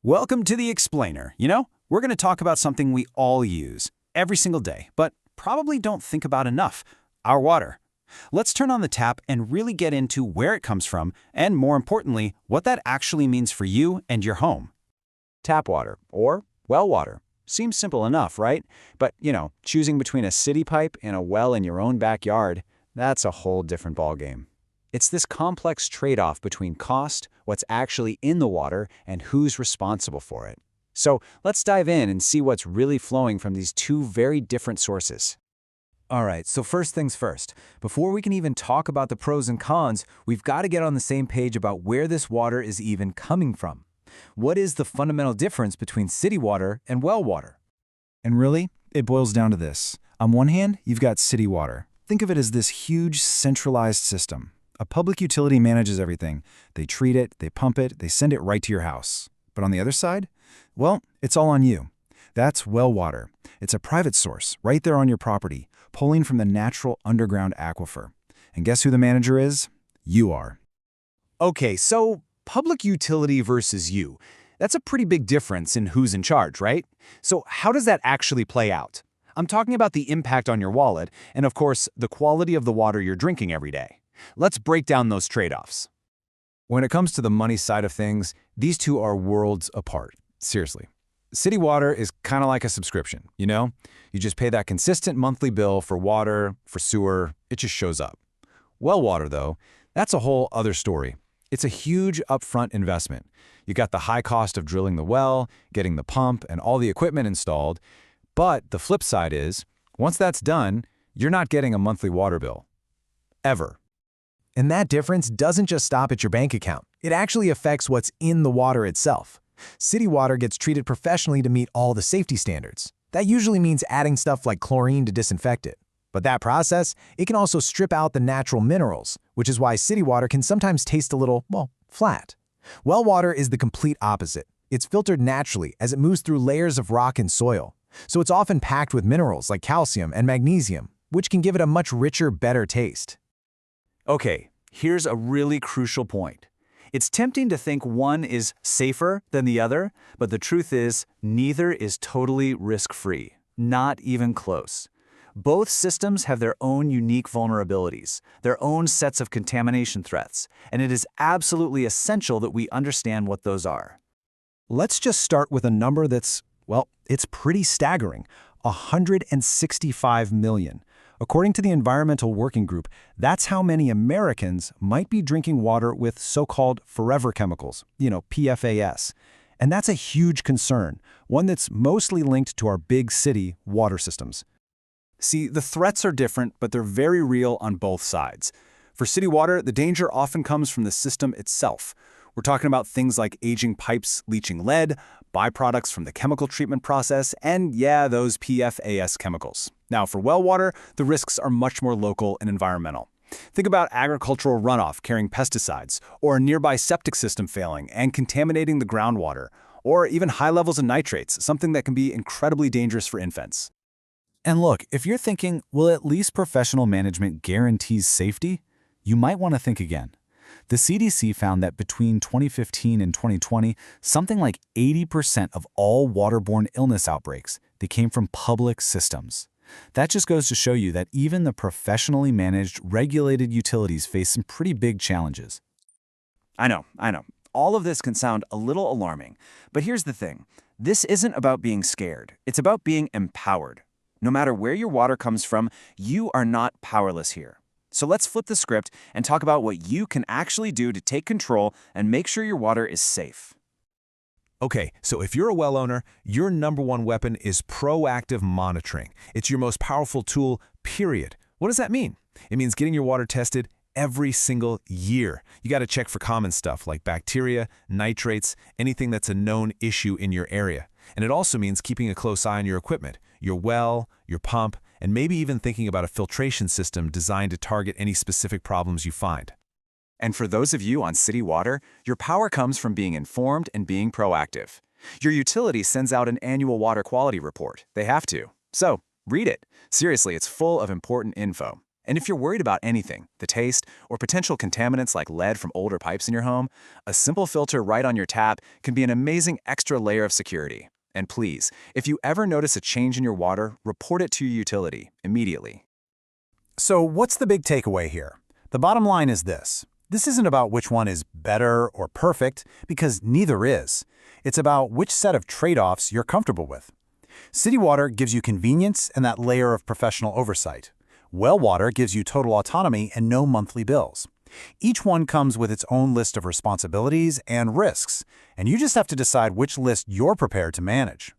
Welcome to the Explainer. We're going to talk about something we all use every single day, but probably don't think about enough: our water. Let's turn on the tap and really get into where it comes from, and more importantly, what that actually means for you and your home. Tap water, or well water. Seems simple enough, right? But, choosing between a city pipe and a well in your own backyard, that's a whole different ballgame. It's this complex trade-off between cost, what's actually in the water, and who's responsible for it. So let's dive in and see what's really flowing from these two very different sources. All right, so first things first. Before we can even talk about the pros and cons, we've got to get on the same page about where this water is even coming from. What is the fundamental difference between city water and well water? And really, it boils down to this. On one hand, you've got city water. Think of it as this huge centralized system. A public utility manages everything. They treat it, they pump it, they send it right to your house. But on the other side, well, it's all on you. That's well water. It's a private source right there on your property, pulling from the natural underground aquifer. And guess who the manager is? You are. Okay, so public utility versus you. That's a pretty big difference in who's in charge, right? So how does that actually play out? I'm talking about the impact on your wallet and, of course, the quality of the water you're drinking every day. Let's break down those trade-offs. When it comes to the money side of things, these two are worlds apart. Seriously. City water is kind of like a subscription, You just pay that consistent monthly bill for water, for sewer, it just shows up. Well water, though, that's a whole other story. It's a huge upfront investment. You got the high cost of drilling the well, getting the pump, and all the equipment installed. But the flip side is, once that's done, you're not getting a monthly water bill. Ever. And that difference doesn't just stop at your bank account. It actually affects what's in the water itself. City water gets treated professionally to meet all the safety standards. That usually means adding stuff like chlorine to disinfect it. But that process, it can also strip out the natural minerals, which is why city water can sometimes taste a little, flat. Well water is the complete opposite. It's filtered naturally as it moves through layers of rock and soil. So it's often packed with minerals like calcium and magnesium, which can give it a much richer, better taste. Okay, here's a really crucial point. It's tempting to think one is safer than the other, but the truth is, neither is totally risk-free. Not even close. Both systems have their own unique vulnerabilities, their own sets of contamination threats, and it is absolutely essential that we understand what those are. Let's just start with a number that's, it's pretty staggering: 165 million. According to the Environmental Working Group, that's how many Americans might be drinking water with so-called forever chemicals, PFAS. And that's a huge concern, one that's mostly linked to our big city water systems. See, the threats are different, but they're very real on both sides. For city water, the danger often comes from the system itself. We're talking about things like aging pipes leaching lead, byproducts from the chemical treatment process, and those PFAS chemicals. Now, for well water, the risks are much more local and environmental. Think about agricultural runoff carrying pesticides, or a nearby septic system failing and contaminating the groundwater, or even high levels of nitrates, something that can be incredibly dangerous for infants. And look, if you're thinking, well, at least professional management guarantees safety, you might want to think again. The CDC found that between 2015 and 2020, something like 80% of all waterborne illness outbreaks, they came from public systems. That just goes to show you that even the professionally managed, regulated utilities face some pretty big challenges. I know. All of this can sound a little alarming, but here's the thing. This isn't about being scared. It's about being empowered. No matter where your water comes from, you are not powerless here. So let's flip the script and talk about what you can actually do to take control and make sure your water is safe. Okay, so if you're a well owner, your number one weapon is proactive monitoring. It's your most powerful tool, period. What does that mean? It means getting your water tested every single year. You got to check for common stuff like bacteria, nitrates, anything that's a known issue in your area. And it also means keeping a close eye on your equipment, your well, your pump, and maybe even thinking about a filtration system designed to target any specific problems you find. And for those of you on city water, your power comes from being informed and being proactive. Your utility sends out an annual water quality report. They have to. So, read it. Seriously, it's full of important info. And if you're worried about anything, the taste, or potential contaminants like lead from older pipes in your home, a simple filter right on your tap can be an amazing extra layer of security. And please, if you ever notice a change in your water, report it to your utility immediately. So what's the big takeaway here? The bottom line is this. This isn't about which one is better or perfect, because neither is. It's about which set of trade-offs you're comfortable with. City water gives you convenience and that layer of professional oversight. Well water gives you total autonomy and no monthly bills. Each one comes with its own list of responsibilities and risks, and you just have to decide which list you're prepared to manage.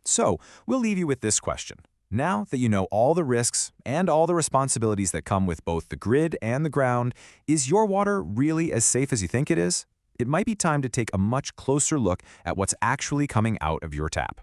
So, we'll leave you with this question. Now that you know all the risks and all the responsibilities that come with both the grid and the ground, is your water really as safe as you think it is? It might be time to take a much closer look at what's actually coming out of your tap.